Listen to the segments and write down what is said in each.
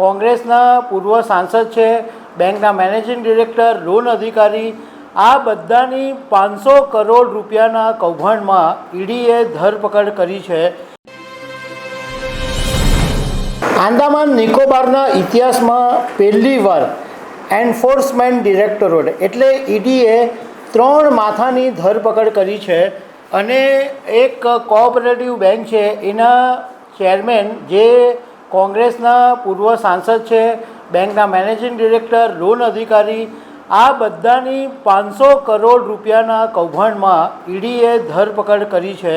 કોંગ્રેસના પૂર્વ સાંસદ છે, બેંકના મેનેજિંગ ડિરેક્ટર, લોન અધિકારી, આ બધાની 500 કરોડ રૂપિયાના કૌભાંડમાં ઈડીએ ધરપકડ કરી છે। આંદામાન નિકોબારના ઇતિહાસમાં પહેલીવાર એન્ફોર્સમેન્ટ ડિરેક્ટોરેટ એટલે ઈડીએ 3 માથાની ધરપકડ કરી છે અને એક કોઓપરેટિવ બેંક છે એના ચેરમેન જે કોંગ્રેસના પૂર્વ સાંસદ છે, બેંકના મેનેજિંગ ડિરેક્ટર, લોન અધિકારી, આ બધાની 500 કરોડ રૂપિયાના કૌભાંડમાં ઈડીએ ધરપકડ કરી છે।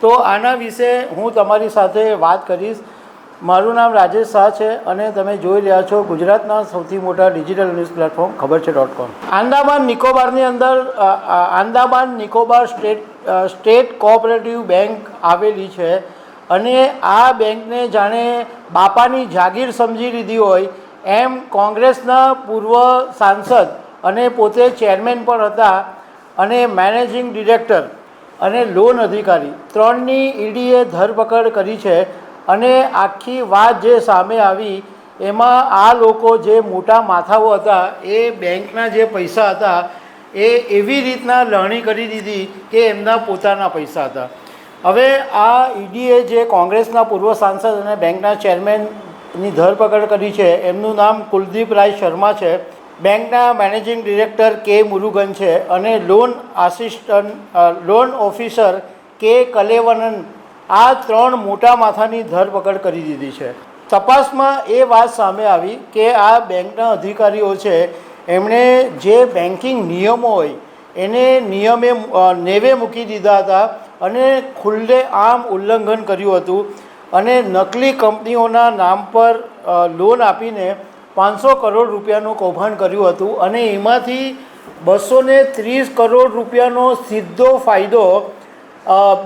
તો આના વિશે હું તમારી સાથે વાત કરીશ। મારું નામ રાજેશ શાહ છે અને તમે જોઈ રહ્યા છો ગુજરાતના સૌથી મોટા ડિજિટલ ન્યૂઝ પ્લેટફોર્મ ખબરછે.com। આંદામાન નિકોબારની અંદર Andaman Nicobar state cooperative bank આવેલી છે અને આ બેંકને જાણે બાપાની જાગીર સમજી લીધી હોય એમ કોંગ્રેસના પૂર્વ સાંસદ અને પોતે ચેરમેન પણ હતા અને મેનેજિંગ ડિરેક્ટર અને લોન અધિકારી 3ની ઈડીએ ધરપકડ કરી છે। અને આખી વાત જે સામે આવી એમાં આ લોકો જે મોટા માથાઓ હતા એ બેંકના જે પૈસા હતા એ એવી રીતના લણણી કરી દીધી કે એમના પોતાના પૈસા હતા। હવે આ ઈડીએ જે કોંગ્રેસના પૂર્વ સાંસદ અને બેંકના ચેરમેનની ધરપકડ કરી છે એમનું નામ કુલદીપ રાય શર્મા છે, બેંકના મેનેજિંગ ડિરેક્ટર કે મુરુગન છે અને લોન ઓફિસર કે કલેવનન, આ 3 મોટા માથાની ધરપકડ કરી દીધી છે। તપાસમાં એ વાત સામે આવી કે આ બેંકના અધિકારીઓ છે એમણે જે બેન્કિંગ નિયમો હોય એને નેવે મૂકી દીધા હતા અને ખુલ્લે આમ ઉલ્લંઘન કર્યું હતું અને નકલી કંપનીઓના નામ પર લોન આપીને 500 કરોડ રૂપિયાનું કૌભાંડ કર્યું હતું અને એમાંથી 230 કરોડ રૂપિયાનો સીધો ફાયદો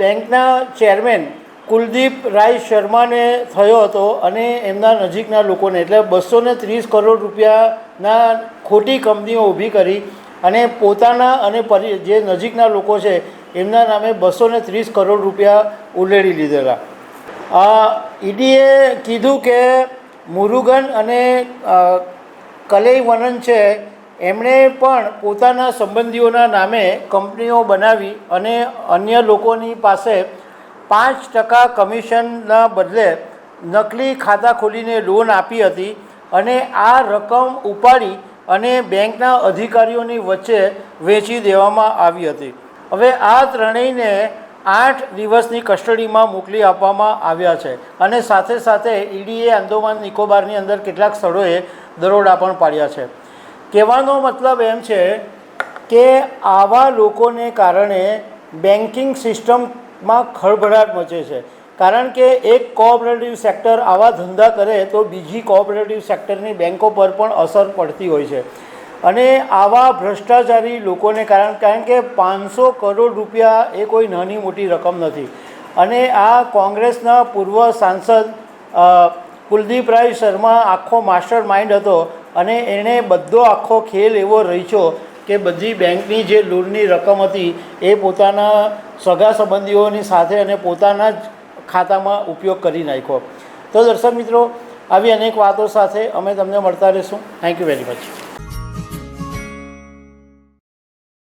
બેંકના ચેરમેન કુલદીપ રાય શર્માને થયો હતો અને એમના નજીકના લોકોને, એટલે 230 કરોડ રૂપિયાના ખોટી કંપનીઓ ઊભી કરી અને પોતાના અને જે નજીકના લોકો છે એમના નામે 230 કરોડ રૂપિયા ઉલેડી લીધેલા। ઈડીએ કીધું કે મુરુગન અને કલેવનન છે એમણે પણ પોતાના સંબંધીઓના નામે કંપનીઓ બનાવી અને અન્ય લોકોની પાસે 5% કમિશનના બદલે નકલી ખાતા ખોલીને લોન આપી હતી અને આ રકમ ઉપાડી અને બેંકના અધિકારીઓની વચ્ચે વેચી દેવામાં આવી હતી। હવે આ ત્રણેયને 8 દિવસની કસ્ટડીમાં મોકલી આપવામાં આવ્યા છે અને સાથે સાથે ઈડીએ આંદામાન નિકોબારની અંદર કેટલાક સ્થળોએ દરોડા પણ પાડ્યા છે। કહેવાનો મતલબ એમ છે કે આવા લોકોને કારણે બેન્કિંગ સિસ્ટમમાં ખળભળાટ મચે છે, કારણ કે એક કોઓપરેટિવ સેક્ટર આવા ધંધા કરે તો બીજી કોઓપરેટિવ સેક્ટરની બેન્કો પર પણ અસર પડતી હોય છે અને આવા ભ્રષ્ટાચારી લોકોને કારણ કે 500 કરોડ રૂપિયા એ કોઈ નાની મોટી રકમ નથી અને આ કોંગ્રેસના પૂર્વ સાંસદ કુલદીપ રાય શર્મા આખો માસ્ટર માઇન્ડ હતો અને એણે બધો આખો ખેલ એવો રચ્યો કે બધી બેંકની જે લોનની રકમ હતી એ પોતાના સગા સંબંધીઓની સાથે અને પોતાના જ ખાતામાં ઉપયોગ કરી નાખ્યો। તો દર્શક મિત્રો, આવી અનેક વાતો સાથે અમે તમને મળતા રહીશું। Thank you very much.